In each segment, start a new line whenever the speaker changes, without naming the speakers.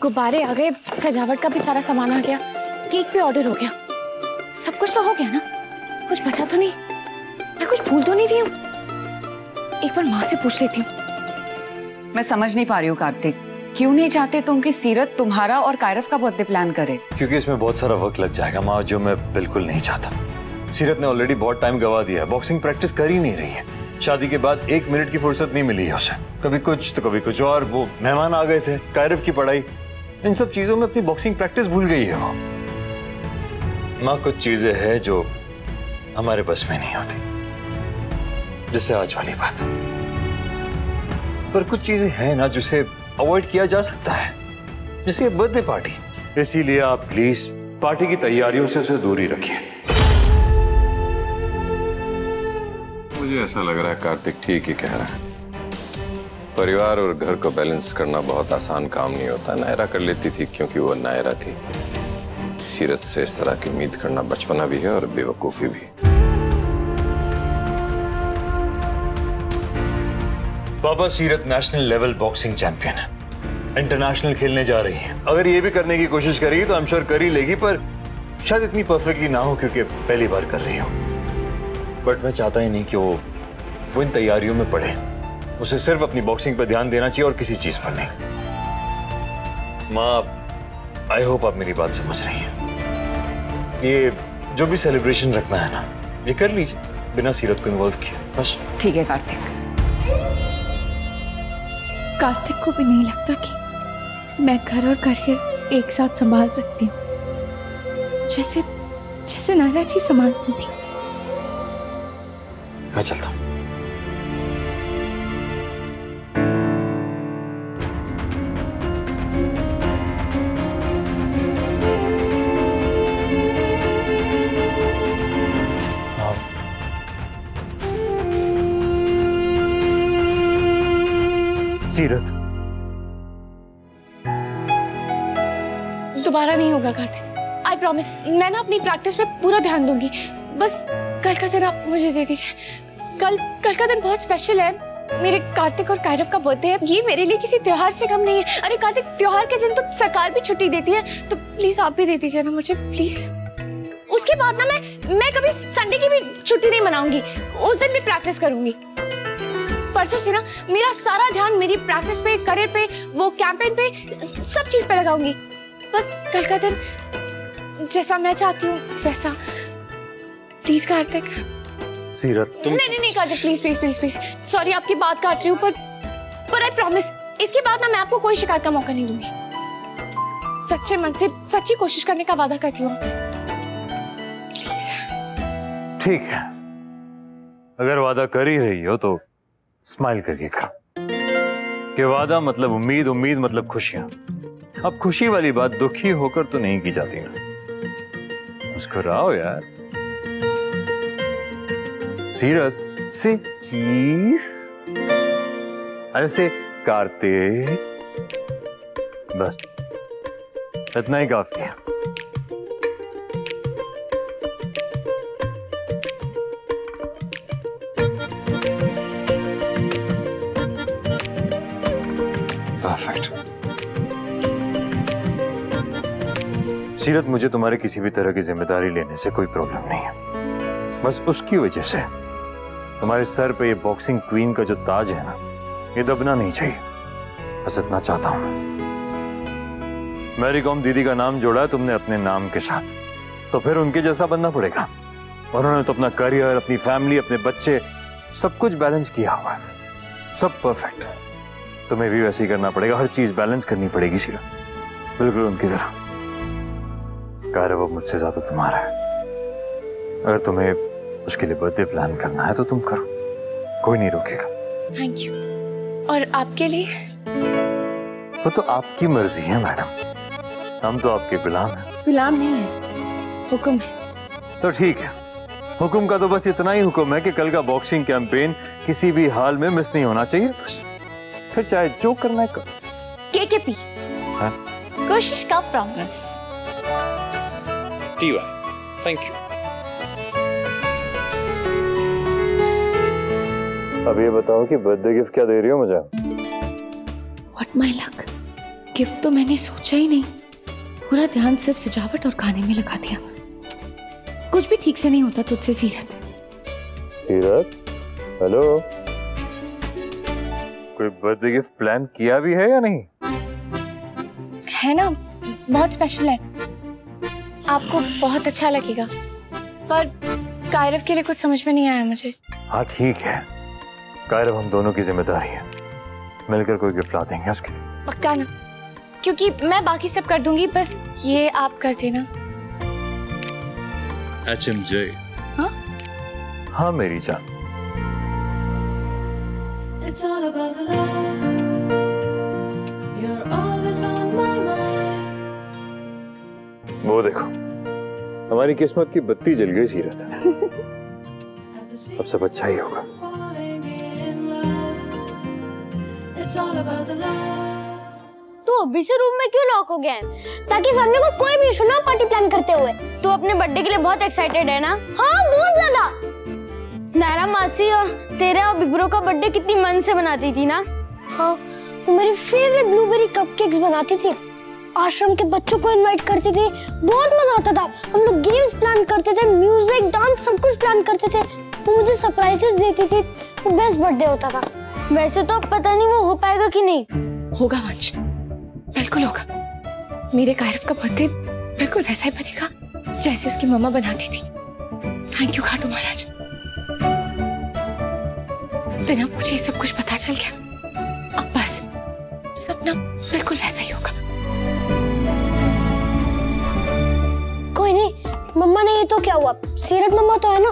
गुब्बारे आ गए, सजावट का भी सारा सामान आ गया, केक भी ऑर्डर हो गया, सब कुछ तो हो गया ना? कुछ बचा तो नहीं? मैं कुछ भूल तो नहीं रही हूँ? एक बार माँ से पूछ लेती हूँ।
मैं समझ नहीं पा रही हूँ कार्तिक, क्यों नहीं चाहते तुम कि सीरत तुम्हारा और कायरव का बर्थडे प्लान करे?
क्योंकि इसमें बहुत सारा वक्त लग जाएगा माँ, जो मैं बिल्कुल नहीं चाहता। सीरत ने ऑलरेडी बहुत टाइम गवा दिया है, बॉक्सिंग प्रैक्टिस कर ही नहीं रही है। शादी के बाद 1 मिनट की फुर्सत नहीं मिली है उसे, कभी कुछ तो कभी कुछ और। वो मेहमान आ गए थे, कायरव की पढ़ाई, इन सब चीजों में अपनी बॉक्सिंग प्रैक्टिस भूल गई है वो। माँ, कुछ चीजें हैं जो हमारे बस में नहीं होती, जैसे आज वाली बात। पर कुछ चीजें हैं ना जिसे अवॉइड किया जा सकता है, जैसे बर्थडे पार्टी। इसीलिए आप प्लीज पार्टी की तैयारियों से उसे दूर ही रखिए।
मुझे ऐसा लग रहा है कार्तिक ठीक ही कह रहा है। परिवार और घर को बैलेंस करना बहुत आसान काम नहीं होता। नायरा कर लेती थी क्योंकि वो नायरा थी। सीरत से इस तरह की उम्मीद करना बचपना भी है और बेवकूफी भी।
पापा, सीरत नेशनल लेवल बॉक्सिंग चैंपियन है, इंटरनेशनल खेलने जा रही है। अगर ये भी करने की कोशिश करेगी तो आई एम श्योर कर ही लेगी, पर शायद इतनी परफेक्टली ना हो क्योंकि पहली बार कर रही हो। बट मैं चाहता ही नहीं कि वो इन तैयारियों में पड़े। उसे सिर्फ अपनी बॉक्सिंग पर ध्यान देना चाहिए और किसी चीज पर नहीं। माँ, आई होप आप मेरी बात समझ रही हैं। ये जो भी सेलिब्रेशन रखना है ना, ये कर लीजिए बिना सीरत को इन्वॉल्व किए, बस।
ठीक है कार्तिक।
कार्तिक को भी नहीं लगता कि मैं घर और करियर एक साथ संभाल सकती हूँ, जैसे नायरा जी संभालती थी।
मैं चलता हूँ। सीरत,
दोबारा नहीं होगा कार्तिक, आई प्रॉमिस। मैं ना अपनी प्रैक्टिस पे पूरा ध्यान दूंगी। बस कल का दिन आप मुझे दे दीजिए। कल का दिन बहुत स्पेशल है। मेरे कार्तिक और कायरव का बर्थडे है। ये मेरे लिए किसी त्योहार से कम नहीं है। अरे कार्तिक, त्योहार के दिन तो सरकार भी छुट्टी देती है, तो प्लीज आप भी दे दीजिए ना मुझे, प्लीज। उसके बाद ना मैं कभी संडे की भी छुट्टी नहीं मनाऊंगी, उस दिन भी प्रैक्टिस करूंगी। परसों से ना मेरा सारा ध्यान मेरी प्रैक्टिस पे, करियर पे, वो कैंपेन पे, सब चीज पे लगाऊंगी। बस कल का दिन जैसा मैं चाहती हूँ वैसा। प्लीज कार्तिक।
सीरत, तुम
नहीं Kartik, please please please please. Sorry आपकी बात काट रही हूँ, पर आई प्रॉमिस इसके बाद ना मैं आपको कोई शिकायत का मौका नहीं दूंगी। सच्चे मन से सच्ची कोशिश करने का वादा करती हूँ आपसे, प्लीज।
ठीक है, अगर वादा कर ही रही हो तो स्माइल करके करो कि वादा मतलब उम्मीद, उम्मीद मतलब खुशियां। अब खुशी वाली बात दुखी होकर तो नहीं की जाती ना। मुस्कुराओ यार। सीरत से चीज, ऐसे कार्तिक, बस इतना ही काफी है। परफेक्ट। सीरत, मुझे तुम्हारे किसी भी तरह की जिम्मेदारी लेने से कोई प्रॉब्लम नहीं है। बस उसकी वजह से तुम्हारे सर पे ये बॉक्सिंग क्वीन का जो ताज है ना, ये दबना नहीं चाहिए। बस इतना चाहता हूं। मैरी कॉम दीदी का नाम जोड़ा है तुमने अपने नाम के साथ, तो फिर उनके जैसा बनना पड़ेगा। उन्होंने तो अपना करियर, अपनी फैमिली, अपने बच्चे, सब कुछ बैलेंस किया हुआ है, सब परफेक्ट। तुम्हें भी वैसे ही करना पड़ेगा, हर चीज बैलेंस करनी पड़ेगी सीरत, बिल्कुल उनकी तरह। कायरव अब मुझसे ज्यादा तुम्हारा है। अगर तुम्हें उसके लिए बर्थडे प्लान करना है तो तुम करो, कोई नहीं रोकेगा।
Thank you. और आपके लिए?
वो तो आपकी मर्जी है मैडम, हम तो आपके गुलाम हैं।
गुलाम नहीं है, हुक्म है।
तो ठीक है, हुक्म का तो बस इतना ही हुक्म है कि कल का बॉक्सिंग कैंपेन किसी भी हाल में मिस नहीं होना चाहिए। बस फिर चाहे जो करना है करो।
केकेपी, कोशिश का प्रॉमिस।
TY, thank you.
अब ये बताओ कि बर्थडे गिफ्ट क्या दे रही हो मुझे?
What my luck? गिफ्ट तो मैंने सोचा ही नहीं, पूरा ध्यान सिर्फ सजावट और खाने में लगा दिया। कुछ भी ठीक से नहीं होता तुझसे सीरत।
सीरत, हेलो, कोई बर्थडे गिफ्ट प्लान किया भी है या नहीं?
है ना, बहुत स्पेशल है, आपको बहुत अच्छा लगेगा, पर कायरव के लिए कुछ समझ में नहीं आया मुझे।
हाँ ठीक है, कायरव हम दोनों की जिम्मेदारी है, मिलकर कोई गिफ्ट ला देंगे उसके लिए।
पक्का ना? क्योंकि मैं बाकी सब कर दूंगी, बस ये आप कर देना।
HMJ।
हाँ
हाँ मेरी जान।
It's all about the love. You're always on my mind.
वो देखो, हमारी किस्मत की बत्ती जल गई सीरत। अब सब अच्छा ही होगा।
Falling in love. It's all about the love.
तू अभी से रूम में क्यों लॉक हो गया है? ताकि फैमिली को कोई भी इशू ना पार्टी प्लान करते हुए। तू अपने बर्थडे के लिए बहुत एक्साइटेड है ना? हाँ बहुत ज्यादा। नायरा मासी और तेरे और बिग ब्रो का बर्थडे कितनी मन से बनाती थी ना? हाँ, वो मेरी फेवरेट ब्लूबेरी कपकेक्स बनाती थी, आश्रम के बच्चों को इनवाइट करती थी, बहुत मजा आता था। हम लोग गेम्स प्लान करते थे, म्यूजिक डांस सब कुछ प्लान करते थे। वो मुझे सरप्राइजेस देती थी, वो बेस्ट बर्थडे होता था। वैसे तो अब पता नहीं वो हो पाएगा कि नहीं।
होगा वंश, बिल्कुल होगा। मेरे कायरव का बर्थडे बिल्कुल वैसा ही बनेगा जैसे उसकी मम्मा बनाती थी। थैंक यू खाटू महाराज। बिना मुझे सब कुछ पता चल गया, अब बस सपना बिल्कुल वैसा ही होगा।
कोई नहीं, मम्मा ने ये तो क्या हुआ, सीरत मम्मा तो है ना,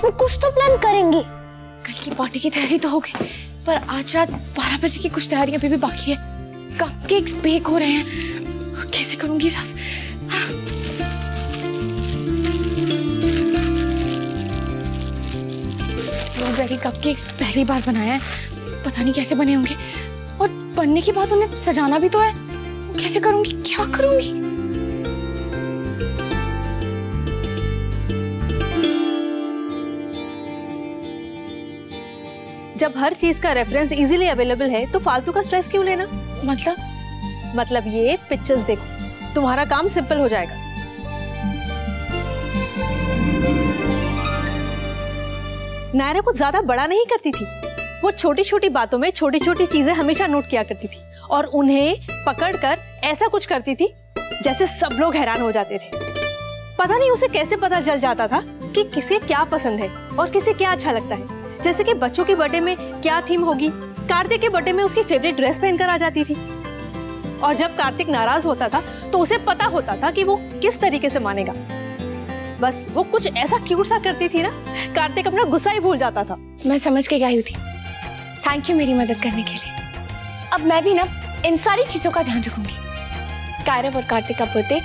वो कुछ तो प्लान करेंगी।
कल की पार्टी की तैयारी तो हो गई, पर आज रात 12 बजे की कुछ तैयारियां अभी भी बाकी है। कपकेक्स बेक हो रहे हैं, कैसे करूंगी सब? ब्लूबेरी कपकेक्स पहली बार बनाया है, पता नहीं कैसे बने होंगे, और बनने के बाद उन्हें सजाना भी तो है। कैसे करूंगी, क्या करूंगी?
जब हर चीज का रेफरेंस इजीली अवेलेबल है तो फालतू का स्ट्रेस क्यों लेना?
मतलब
ये पिक्चर्स देखो, तुम्हारा काम सिंपल हो जाएगा। नायरा कुछ ज्यादा बड़ा नहीं करती थी, वो छोटी छोटी बातों में छोटी छोटी चीजें हमेशा नोट किया करती थी और उन्हें पकड़कर ऐसा कुछ करती थी जैसे सब लोग हैरान हो जाते थे। पता नहीं उसे कैसे पता चल जाता था कि किसे क्या पसंद है और किसे क्या अच्छा लगता है। जैसे कि बच्चों के बर्थडे में क्या थीम होगी, कार्तिक के बर्थडे में उसकी फेवरेट ड्रेस पहनकर आ जाती थी। और जब कार्तिक नाराज होता था तो उसे पता होता था कि वो किस तरीके से मानेगा। बस वो कुछ ऐसा क्यूट सा करती थी ना, कार्तिक अपना गुस्सा ही भूल जाता था।
मैं समझ के गई थी। थैंक यू मेरी मदद करने के लिए। अब मैं भी ना इन सारी चीजों का ध्यान रखूंगी। कायरव और कार्तिक का बर्थडे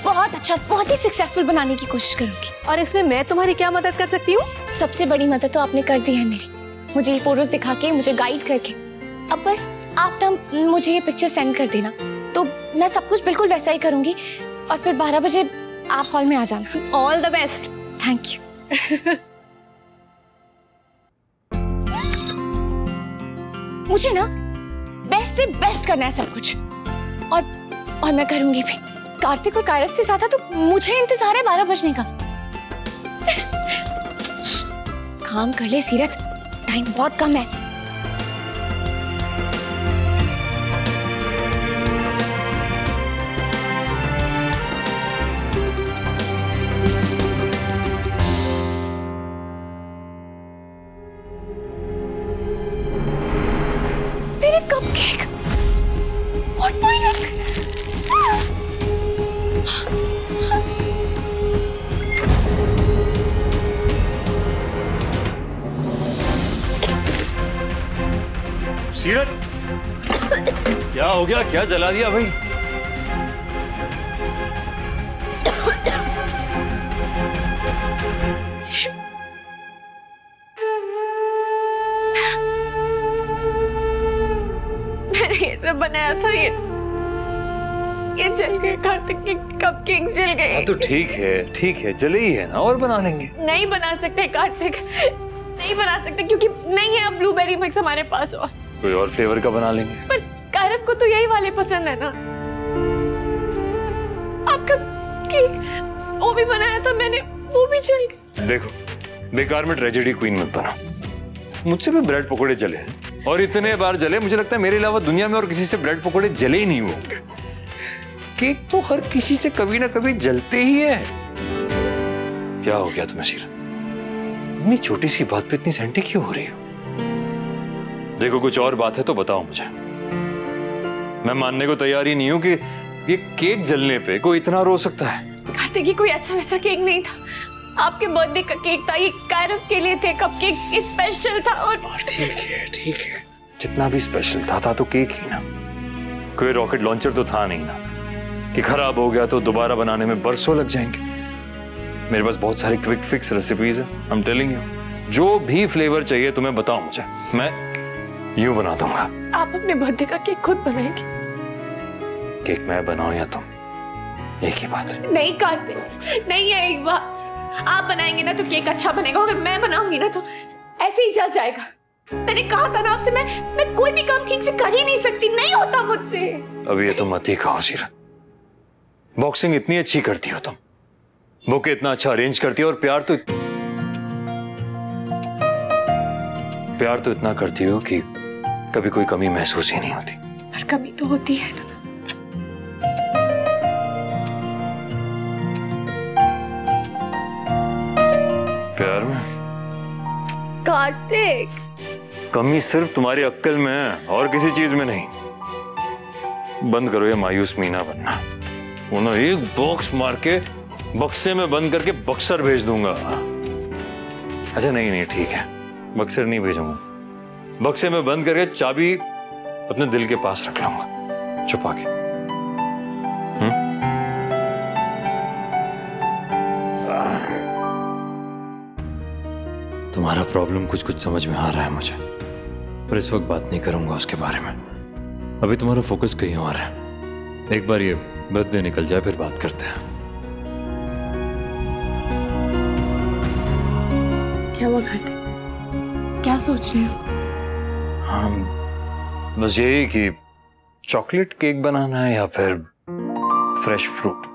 बहुत अच्छा, बहुत ही सक्सेसफुल बनाने की कोशिश करूंगी।
और इसमें मैं तुम्हारी क्या मदद कर सकती हूँ?
सबसे बड़ी मदद तो आपने कर दी है मेरी, मुझे ये फोटोज दिखा के, मुझे गाइड करके। अब बस आप ना मुझे ये पिक्चर सेंड कर देना, तो मैं सब कुछ बिल्कुल वैसा ही करूंगी। और फिर 12 बजे आप हॉल में आ जाना।
All the best.
Thank you. मुझे ना बेस्ट से बेस्ट करना है सब कुछ, और मैं करूंगी भी। कार्तिक और कायरव से ज्यादा तो मुझे इंतजार है 12 बजने का। काम कर ले सीरत, टाइम बहुत कम है। मेरे कपकेक, व्हाट माय लक।
सीरत, क्या हो गया? क्या जला दिया भाई?
मैंने ये सब बनाया था, ये जल गए। कार्तिक के कपकेक्स जल गए।
तो ठीक है, जले ही है ना, और बना लेंगे।
नहीं बना सकते कार्तिक, नहीं बना सकते, क्योंकि नहीं है अब ब्लूबेरी मिक्स हमारे पास। और
कोई और फ्लेवर का बना लेंगे।
पर कायरव कायरव को तो यही वाले पसंद है ना। आपका केक वो भी बनाया था मैंने, वो भी जल गया।
देखो, बेकार में ट्रेजेडी क्वीन मत बना। मुझसे भी ब्रेड पकोड़े जले हैं और इतने बार जले, मुझे लगता है मेरे अलावा दुनिया में और किसी से ब्रेड पकोड़े जले ही नहीं होंगे। केक तो हर किसी से कभी ना कभी जलते ही है। क्या हो गया तुम्हें सीरत? इतनी छोटी सी बात पे इतनी सेंटी क्यों हो रही हो? देखो, कुछ और बात है तो बताओ मुझे। मैं मानने को तैयार ही नहीं हूं कि ये केक जलने पे कोई इतना रो सकता है।
कार्तिक, ये कोई ऐसा वैसा केक नहीं था। आपके बर्थडे का केक था, ये कायरव के लिए थे। कपकेक स्पेशल था। और
ठीक है, जितना भी स्पेशल था तो केक ही ना। कोई रॉकेट लॉन्चर तो था नहीं ना कि खराब हो गया तो दोबारा बनाने में बरसों लग जाएंगे। मेरे पास बहुत सारी क्विक फिक्स रेसिपीज है। आई एम टेलिंग यू, जो भी फ्लेवर चाहिए तुम्हें बताओ मुझे, मैं यूं बना दूंगा।
आप अपने बर्थडे का केक खुद बनाएंगे?
केक मैं बनाऊं या तुम, एक ही बात है।
नहीं कार्तिक, नहीं है एक बात। आप बनाएंगे ना तो केक अच्छा बनेगा, अगर मैं बनाऊंगी ना तो ऐसे ही जल जाएगा। मैंने कहा था ना आपसे, मैं कोई भी काम ठीक से कर ही नहीं सकती, नहीं होता मुझसे।
अभी ये तो मत ही कहो सीरत। बॉक्सिंग इतनी अच्छी करती हो तुम, बुके इतना अच्छा अरेंज करती हो, और प्यार तो इतना करती हो कि कभी कोई कमी महसूस ही नहीं होती।
पर कमी तो होती है ना।
प्यार में
कार्तिक,
कमी सिर्फ तुम्हारी अक्ल में है और किसी चीज में नहीं। बंद करो ये मायूस मीना बनना। उन्हें एक बॉक्स मार के बक्से में बंद करके बक्सर भेज दूंगा। अच्छा नहीं, ठीक है, बक्सर नहीं भेजूंगा। बक्से में बंद करके चाबी अपने दिल के पास रख लूंगा छुपा के। तुम्हारा प्रॉब्लम कुछ समझ में आ रहा है मुझे, पर इस वक्त बात नहीं करूंगा उसके बारे में। अभी तुम्हारा फोकस कहीं और है। एक बार ये बर्थडे निकल जाए फिर बात करते हैं।
क्या हुआ कार्तिक? क्या सोच रहे हो?
हाँ, बस यही कि चॉकलेट केक बनाना है या फिर फ्रेश फ्रूट।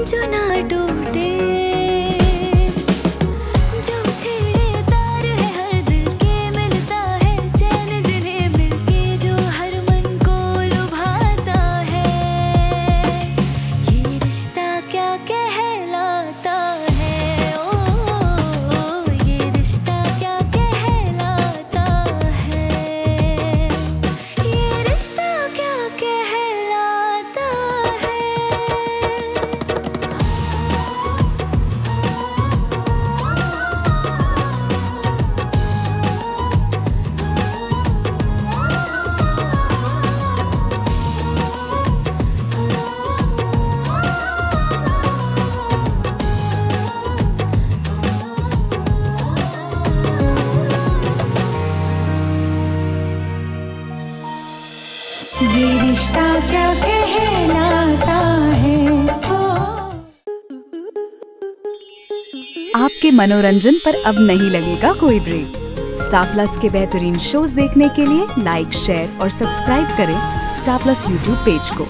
जो ना टूटे, जो छेड़े तार है हर दिल के, मिलता है चैन जिन्हें मिलके, जो हर मन को लुभाता है। ये रिश्ता क्या कहलाता है? ओ ये रिश्ता क्या कहलाता है? ये रिश्ता क्या कहलाता है? ये रिश्ता क्या कहलाता है?
आपके मनोरंजन पर अब नहीं लगेगा कोई ब्रेक। स्टार प्लस के बेहतरीन शोज देखने के लिए लाइक, शेयर और सब्सक्राइब करें स्टार प्लस यूट्यूब पेज को।